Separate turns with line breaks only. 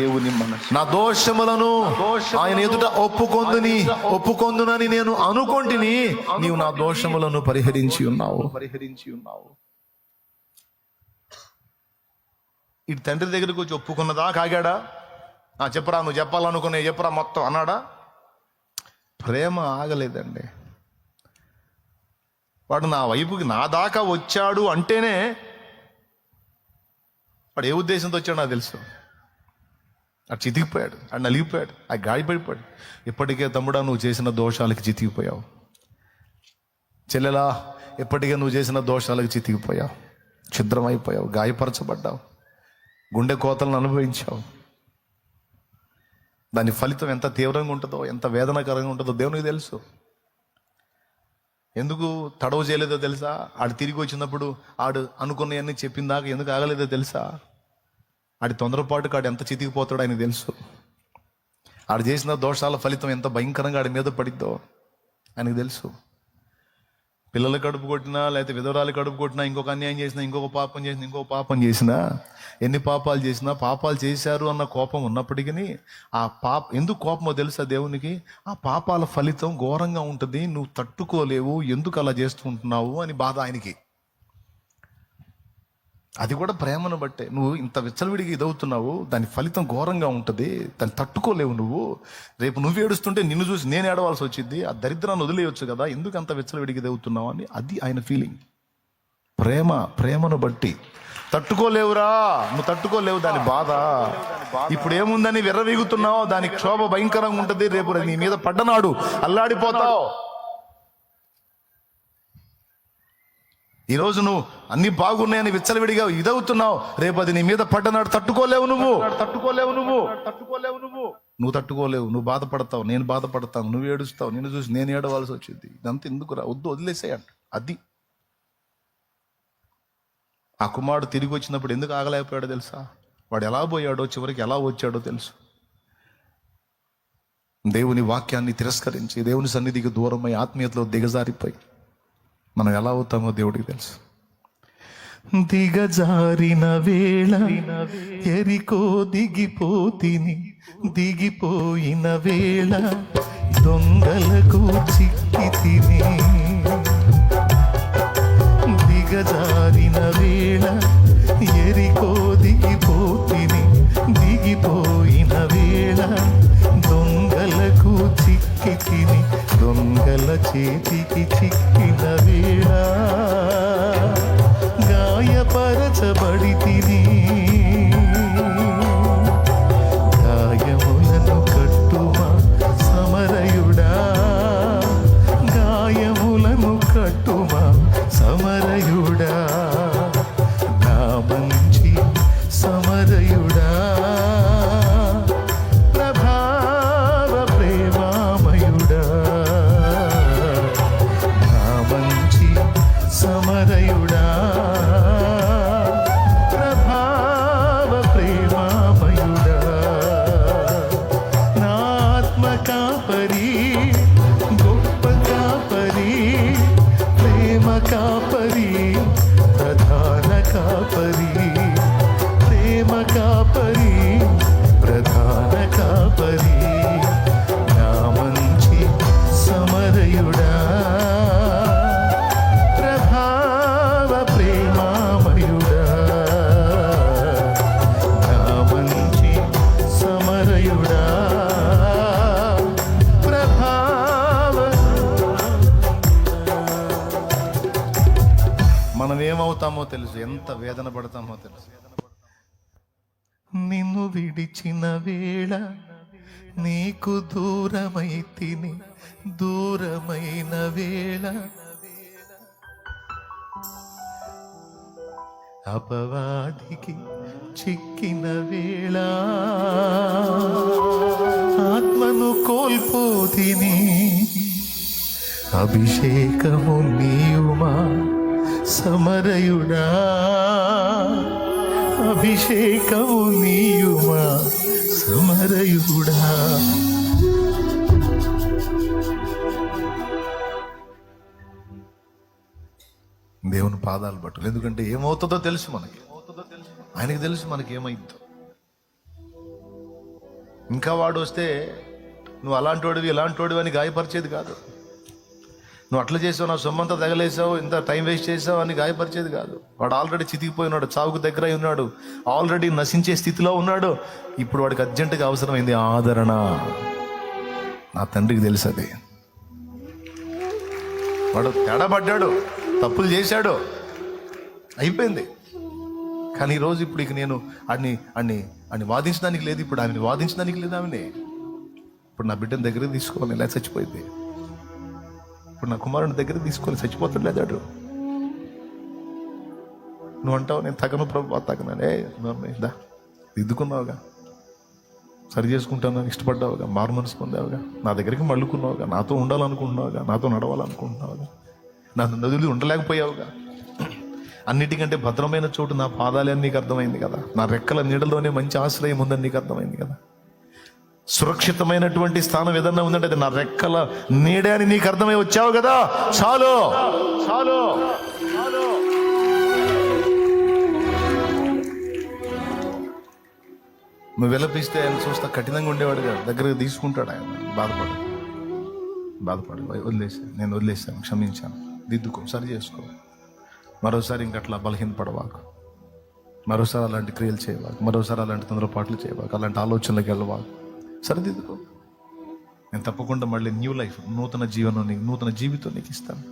దేవుని మనసు నా దోషములను ఆయన ఎదుట ఒప్పుకొందునని నేను అనుకొంటిని, నీవు నా దోషములను పరిహరించి ఉన్నావు. ఇటు తండ్రి దగ్గరికి వచ్చి ఒప్పుకున్నదా కాగాడా? చెప్పరా, నువ్వు చెప్పాలనుకునే చెప్పరా మొత్తం అన్నాడా? ప్రేమ ఆగలేదండి. వాడు నా వైపుకి నా దాకా వచ్చాడు అంటేనే వాడు ఏ ఉద్దేశంతో వచ్చాడు నాకు తెలుసు. అటు చితికిపోయాడు, అటు నలిగిపోయాడు, ఆ గాయపడిపోయాడు. ఇప్పటికే తమ్ముడా నువ్వు చేసిన దోషాలకి చితికిపోయావు. చెల్లెలా ఇప్పటికే నువ్వు చేసిన దోషాలకు చితికిపోయావు, ఛిద్రమైపోయావు, గాయపరచబడ్డావు, గుండె కోతలను అనుభవించావు. దాని ఫలితం ఎంత తీవ్రంగా ఉంటుందో, ఎంత వేదనకరంగా ఉంటుందో దేవునికి తెలుసు. ఎందుకు తడవ చేయలేదో తెలుసా? ఆడు తిరిగి వచ్చినప్పుడు ఆడు అనుకున్నవన్నీ చెప్పిందాక ఎందుకు ఆగలేదో తెలుసా? ఆడి తొందరపాటుకు ఆడు ఎంత చితికిపోతాడో ఆయనకు తెలుసు. ఆడు చేసిన దోషాల ఫలితం ఎంత భయంకరంగా ఆడి మీద పడిద్దో ఆయనకు తెలుసు. పిల్లల కడుపు కొట్టినా, లేకపోతే విధవరాలు కడుపు కొట్టినా, ఇంకొక అన్యాయం చేసినా, ఇంకొక పాపం చేసినా, ఎన్ని పాపాలు చేసినా, పాపాలు చేశారు అన్న కోపం ఉన్నప్పటికీ ఎందుకు కోపమో తెలుసా దేవునికి? ఆ పాపాల ఫలితం ఘోరంగా ఉంటుంది, నువ్వు తట్టుకోలేవు, ఎందుకు అలా చేస్తూ ఉంటున్నావు అని బాధ ఆయనకి. అది కూడా ప్రేమను బట్టే. నువ్వు ఇంత విచ్చలవిడిగా ఇదవుతున్నావు, దాని ఫలితం ఘోరంగా ఉంటుంది, దాన్ని తట్టుకోలేవు నువ్వు. రేపు నువ్వు ఏడుస్తుంటే నిన్ను చూసి నేను ఏడవాల్సి వచ్చింది, ఆ దరిద్రాన్ని వదిలేయొచ్చు కదా, ఎందుకు అంత విచ్చలవిడిగా ఇదవుతున్నావు అని. అది ఆయన ఫీలింగ్. ప్రేమను బట్టి తట్టుకోలేవురా, నువ్వు తట్టుకోలేవు దాని బాధ. ఇప్పుడు ఏముందని విర్రవీగుతున్నావు, దాని క్షోభ భయంకరంగా ఉంటుంది. రేపు నీ మీద పడ్డనాడు అల్లాడిపోతావు. ఈరోజు నువ్వు అన్ని బాగున్నాయని విచ్చలవిడిగా ఇదవుతున్నావు, రేపు అది నీ మీద పడ్డనాడు తట్టుకోలేవు నువ్వు. నువ్వు తట్టుకోలేవు, నువ్వు బాధపడతావు, నేను బాధపడతాను, నువ్వు ఏడుస్తావు, నిన్ను చూసి నేను ఏడవలసి వచ్చింది. ఇదంతా ఎందుకురా, వదిలేసేయంట. అది ఆ కుమారుడు తిరిగి వచ్చినప్పుడు ఎందుకు ఆగలేకపోయాడో తెలుసా? వాడు ఎలా పోయాడో, చివరికి ఎలా వచ్చాడో తెలుసు. దేవుని వాక్యాన్ని తిరస్కరించి, దేవుని సన్నిధికి దూరమై, ఆత్మీయతలో దిగజారిపోయి మనం ఎలా అవుతామో దేవుడికి తెలుసు. దిగజారిన వేళ ఎరికో దిగిపోతిని, దిగిపోయిన వేళ దొంగలకు చిక్కి తిని. దిగజారిన వేళ ఎరికో దిగిపోతిని, దిగిపోయిన వేళ దొంగలకు చిక్కి తిని. దొంగల చేతికి చిక్కిన వేళ గాయపరచబడి తిని. గాయములను కట్టుమా సమరయుడా, గాయములను కట్టుమా సమరయుడా, నా మంచి సమరయుడా, ప్రభావ ప్రేమామయుడా, నా మంచి సమరయుడా, ప్రభావ ప్రేమామయుడా, నా ఆత్మ కాపరి, గొప్ప కాపరి, ప్రేమ కాపరి, ప్రధాన కాపరి, ప్రేమ కాపరి, ప్రధాన కాపరి, నా మంచి సమరయుడా, ప్రభావ ప్రేమామయుడా, నా మంచి సమరయుడా, ప్రభావ. మనం ఏమవుతామో తెలుసు, ఎంత వేదన పడతామో తెలుసు. నిన్ను విడిచిన వేళ నీకు దూరమైతిని, దూరమైన వేళ అపవాదికి చిక్కిన వేళ ఆత్మను కోల్పోతిని. అభిషేకము నీవుమా సమరయుడా, అభిషేకము నీయుమా సమరయుడా. దేవుని పాదాలు పట్టు. ఎందుకంటే ఏమవుతుందో తెలుసు మనకి, ఆయనకి తెలుసు మనకి ఏమైందో. ఇంకా వాడు వస్తే నువ్వు అలాంటి వాడివి ఇలాంటి వాడివి అని గాయపరిచేది కాదు. నువ్వు అట్లా చేసావు, నా సొమ్మంతా తగలేసావు, ఇంత టైం వేస్ట్ చేసావు అని గాయపరిచేది కాదు. వాడు ఆల్రెడీ చితికిపోయి ఉన్నాడు, చావుకు దగ్గర అయి ఉన్నాడు, ఆల్రెడీ నశించే స్థితిలో ఉన్నాడు. ఇప్పుడు వాడికి అర్జెంటుగా అవసరమైంది ఆదరణ. నా తండ్రికి తెలుసు అది. వాడు తేడాపడ్డాడు, తప్పులు చేశాడు, అయిపోయింది. కానీ ఈరోజు ఇప్పుడు ఇక నేను అన్ని వాదించడానికి లేదు, ఇప్పుడు ఆమెను వాదించడానికి లేదు. ఆమెని ఇప్పుడు నా బిడ్డని దగ్గరికి తీసుకోవాలి, ఇలా చచ్చిపోయింది. ఇప్పుడు నా కుమారుని దగ్గర తీసుకోవాలి, చచ్చిపోతలేదాడు. నువ్వు అంటావు నేను తగను ప్రభు, తగననే దా దిద్దుకున్నావుగా, సరి చేసుకుంటాను, ఇష్టపడ్డావుగా, మారు మనసు పొందావుగా, నా దగ్గరికి మళ్ళుకున్నావుగా, నాతో ఉండాలనుకుంటున్నావుగా, నాతో నడవాలనుకుంటున్నావుగా, నా నదులు ఉండలేకపోయావుగా. అన్నిటికంటే భద్రమైన చోటు నా పాదాలే అని నీకు అర్థమైంది కదా. నా రెక్కల నీడలోనే మంచి ఆశ్రయం ఉందని నీకు అర్థమైంది కదా. సురక్షితమైనటువంటి స్థానం ఏదన్నా ఉందంటే అది నా రెక్కల నీడే అని నీకు అర్థమై వచ్చావు కదా. చాలు చాలు చాలు. నువ్వు విలపిస్తే ఆయన చూస్తా కఠినంగా ఉండేవాడు కదా, దగ్గరకు తీసుకుంటాడు ఆయన. బాధపడు, నేను వదిలేసాను, క్షమించాను, దిద్దుకో, సరి చేసుకో. మరోసారి ఇంకట్లా బలహీనపడవాకు, మరోసారి అలాంటి క్రియలు చేయవాకు, మరోసారి అలాంటి తొందరపాట్లు చేయవాకు, అలాంటి ఆలోచనలకు వెళ్ళవాకు, సరిదిద్దుకో. నేను తప్పకుండా మళ్ళీ న్యూ లైఫ్, నూతన జీవితం నీకు ఇస్తాను.